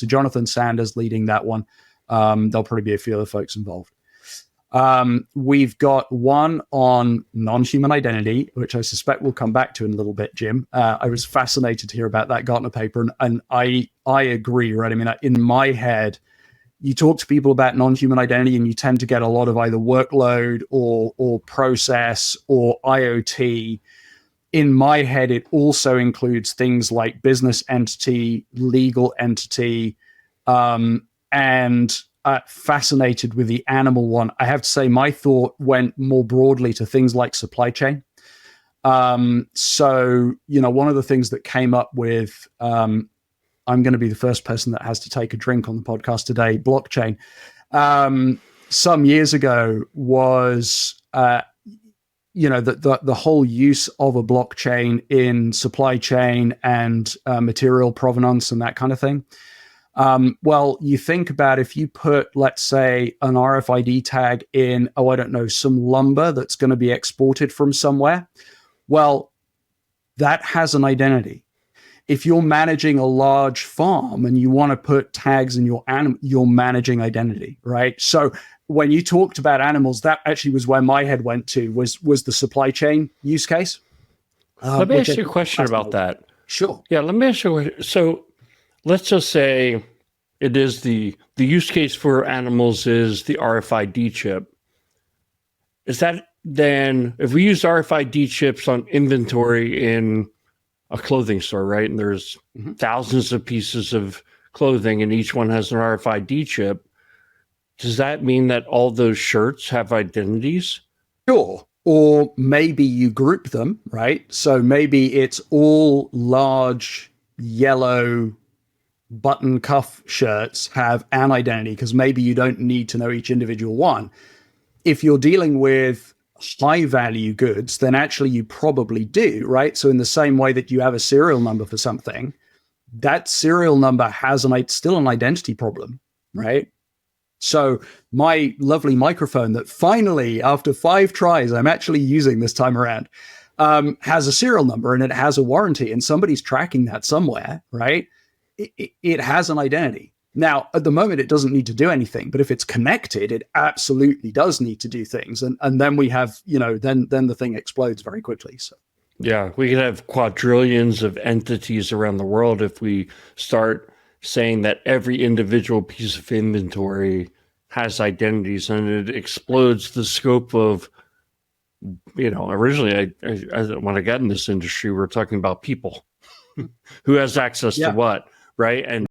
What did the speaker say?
So Jonathan Sanders leading that one. There'll probably be a few other folks involved. We've got one on non-human identity, which I suspect we'll come back to in a little bit, Jim. I was fascinated to hear about that Gartner paper, and I agree, right? I mean, in my head, you talk to people about non-human identity and you tend to get a lot of either workload or process or IoT. In my head, it also includes things like business entity, legal entity, and fascinated with the animal one. I have to say my thought went more broadly to things like supply chain. So, one of the things that came up with, I'm going to be the first person that has to take a drink on the podcast today, blockchain, some years ago was, the whole use of a blockchain in supply chain and material provenance and that kind of thing. Well, you think about if you put, let's say, an RFID tag in, some lumber that's going to be exported from somewhere. Well, that has an identity. If you're managing a large farm and you want to put tags in your animal, you're managing identity, right? So when you talked about animals, that actually was where my head went to, was the supply chain use case. Let me ask you a question about that. Sure. Yeah, let me ask you. So let's just say it is the use case for animals is the RFID chip. Is that then, if we use RFID chips on inventory in a clothing store, right? And there's thousands of pieces of clothing and each one has an RFID chip. Does that mean that all those shirts have identities? Sure. Or maybe you group them, right? So maybe it's all large yellow button cuff shirts have an identity because maybe you don't need to know each individual one. If you're dealing with high value goods, then actually you probably do, right? So in the same way that you have a serial number for something, that serial number has still an identity problem, right? So my lovely microphone that finally, after 5 tries, I'm actually using this time around, has a serial number and it has a warranty and somebody's tracking that somewhere, right? It has an identity. Now, at the moment, it doesn't need to do anything, but if it's connected, it absolutely does need to do things. And then we have, then the thing explodes very quickly. So, yeah, we could have quadrillions of entities around the world if we start saying that every individual piece of inventory has identities, and it explodes the scope of, originally, when I got in this industry, we were talking about people who has access to what, right? And